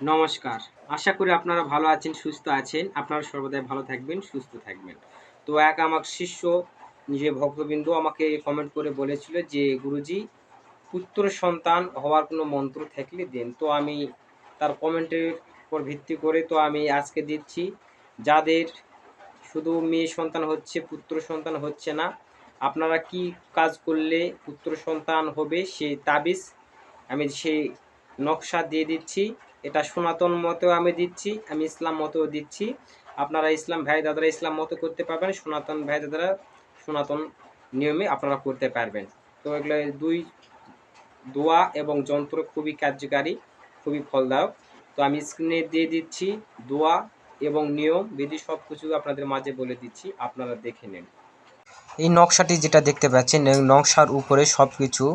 নমস্কার। আশা করি আপনারা ভালো আছেন, সুস্থ আছেন। আপনারা সর্বদাই ভালো থাকবেন, সুস্থ থাকবেন। তো আমার শিষ্য যে ভক্তবৃন্দ আমাকে কমেন্ট করে বলেছিল যে, "গুরুজি পুত্র সন্তান হওয়ার কোনো মন্ত্র থাকলে দেন।" তো আমি তার কমেন্টের উপর ভিত্তি করে আমি আজকে দিচ্ছি। যাদের শুধু মেয়ে সন্তান হচ্ছে, পুত্র সন্তান হচ্ছে না, আপনারা কি কাজ করলে পুত্র সন্তান হবে সেই তাবিজ আমি সেই নকশা দিয়ে দিচ্ছি। এটা সনাতন মতেও আমি দিচ্ছি, আমি ইসলাম মতেও দিচ্ছি। আপনারা ইসলাম ভাই দাদারা ইসলাম মতে করতে পারবেন, সনাতন ভাই দাদারা সনাতন নিয়মে আপনারা করতে পারবেন। তো এগুলো ২ দোয়া এবং যন্ত্র খুবই কার্যকারী, খুবই ফলদায়ক। তো আমি স্ক্রিনে দিয়ে দিচ্ছি দোয়া এবং নিয়ম বিধি সবকিছু আপনাদের মাঝে বলে দিচ্ছি, আপনারা দেখে নিন। এই নকশাটি যেটা দেখতে পাচ্ছেন, এই নকশার উপরে সব কিছু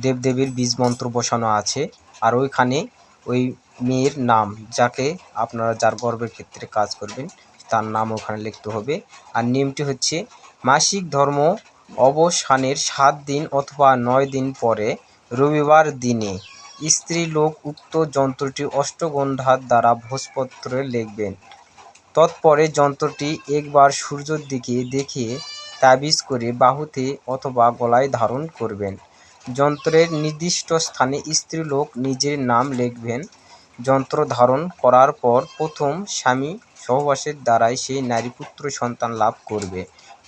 দেবদেবীর বীজ মন্ত্র বসানো আছে। আর ওইখানে ওই মেয়ের নাম, যাকে আপনারা যার গর্ভের ক্ষেত্রে কাজ করবেন তার নাম ওখানে লিখতে হবে। আর নিয়মটি হচ্ছে, মাসিক ধর্ম অবসানের 7 দিন অথবা 9 দিন পরে রবিবার দিনে স্ত্রীলোক উক্ত যন্ত্রটি অষ্টগন্ধার দ্বারা ভোজপত্রে লিখবেন। তৎপরে যন্ত্রটি একবার সূর্যের দিকে দেখিয়ে তাবিজ করে বাহুতে অথবা গলায় ধারণ করবেন। যন্ত্রের নির্দিষ্ট স্থানে স্ত্রীলোক নিজের নাম লিখবেন। যন্ত্র ধারণ করার পর প্রথম স্বামী সহবাসের দ্বারাই সেই নারী পুত্র সন্তান লাভ করবে।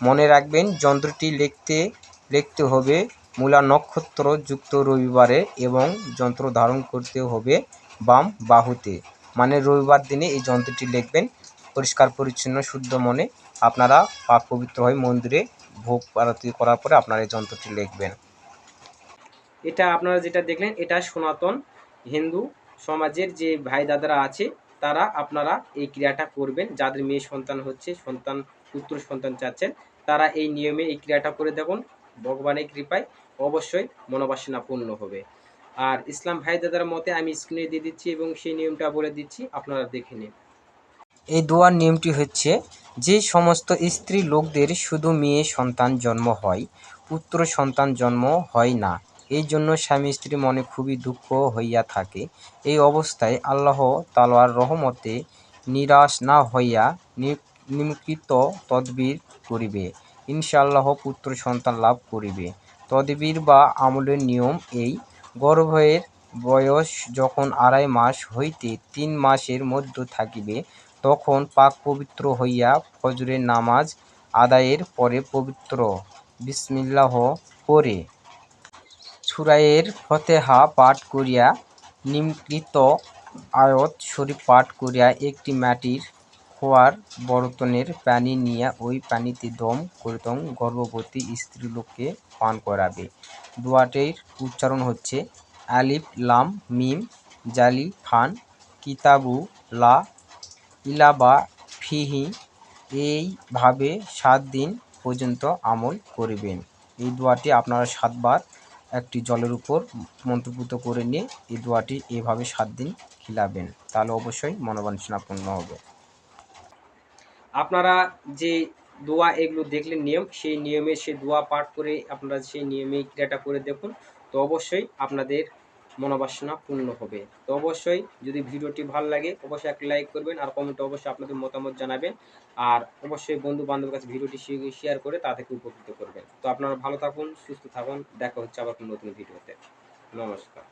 মনে রাখবেন, যন্ত্রটি লিখতে হবে মূলা নক্ষত্র যুক্ত রবিবারে এবং যন্ত্র ধারণ করতে হবে বাম বাহুতে। মানে রবিবার দিনে এই যন্ত্রটি লিখবেন। পরিষ্কার পরিচ্ছন্ন শুদ্ধ মনে আপনারা পাক পবিত্র হয়ে মন্দিরে ভোগ আরতি করার পরে আপনারা এই যন্ত্রটি লিখবেন। এটা আপনারা যেটা দেখলেন, এটা সনাতন হিন্দু সমাজের যে ভাই দাদারা আছে তারা আপনারা এই ক্রিয়াটা করবেন। যাদের মেয়ে সন্তান হচ্ছে, সন্তান পুত্র সন্তান চাচ্ছেন, তারা এই নিয়মে এই ক্রিয়াটা করে দেখুন। ভগবানের কৃপায় অবশ্যই মনোবাসনা পূর্ণ হবে। আর ইসলাম ভাই দাদার মতে আমি স্ক্রিনে দিয়ে দিচ্ছি এবং সেই নিয়মটা বলে দিচ্ছি, আপনারা দেখে নিন। এই দোয়ার নিয়মটি হচ্ছে, যে সমস্ত স্ত্রী লোকদের শুধু মেয়ে সন্তান জন্ম হয়, পুত্র সন্তান জন্ম হয় না, এই জন্য স্বামী স্ত্রী মনে খুবই দুঃখ হইয়া থাকে। এই অবস্থায় আল্লাহ তাআলার রহমতে নিরাশ না হইয়া নিম্নলিখিত তদবির করিবে, ইনশাআল্লাহ পুত্র সন্তান লাভ করিবে। তদবির বা আমলের নিয়ম এই: গর্ভের বয়স যখন 2.5 মাস হইতে 3 মাসের মধ্যে থাকিবে, তখন পাক পবিত্র হইয়া ফজরের নামাজ আদায়ের পরে পবিত্র বিসমিল্লাহ পড়ে সূরায়ে ফাতিহা পাঠ করিয়া নিম্নলিখিত আয়াত শরীফ পাঠ করিয়া একটি মাটির খোয়ার বরতনের পানি নিয়া ওই পানিতে দম করিতং গর্ভবতী স্ত্রীলোককে পান করাবে। দোয়াটির উচ্চারণ হচ্ছে, আলিফ লাম মিম জালি খান কিতাবু লা ইলাবা ফিহি। এইভাবে 7 দিন পর্যন্ত আমল করিবেন। এই দোয়াটি আপনারা 7 বার একটি জলের উপর মন্ত্রপুত করে নিয়ে এই দোয়াটি এভাবে 7 দিন খিলাবেন, তাহলে অবশ্যই মনোবাঞ্ছনা পূর্ণ হবে। আপনারা যে দোয়া এগুলো দেখলেন নিয়ম, সেই নিয়মে সেই দোয়া পাঠ করে আপনারা সেই নিয়মে ক্রিয়াটা করে দেখুন। তো অবশ্যই আপনাদের মনোবাসনা পূর্ণ হবে। তো অবশ্যই যদি ভিডিওটি ভালো লাগে অবশ্যই একটা লাইক করবেন, আর কমেন্টে অবশ্যই আপনাদের মতামত জানাবেন। আর অবশ্যই বন্ধু বান্ধবের কাছে ভিডিওটি শেয়ার করে তাদেরকে উপকৃত করবেন। তো আপনারা ভালো থাকুন, সুস্থ থাকুন। দেখা হচ্ছে আবার কোনো নতুন ভিডিওতে। নমস্কার।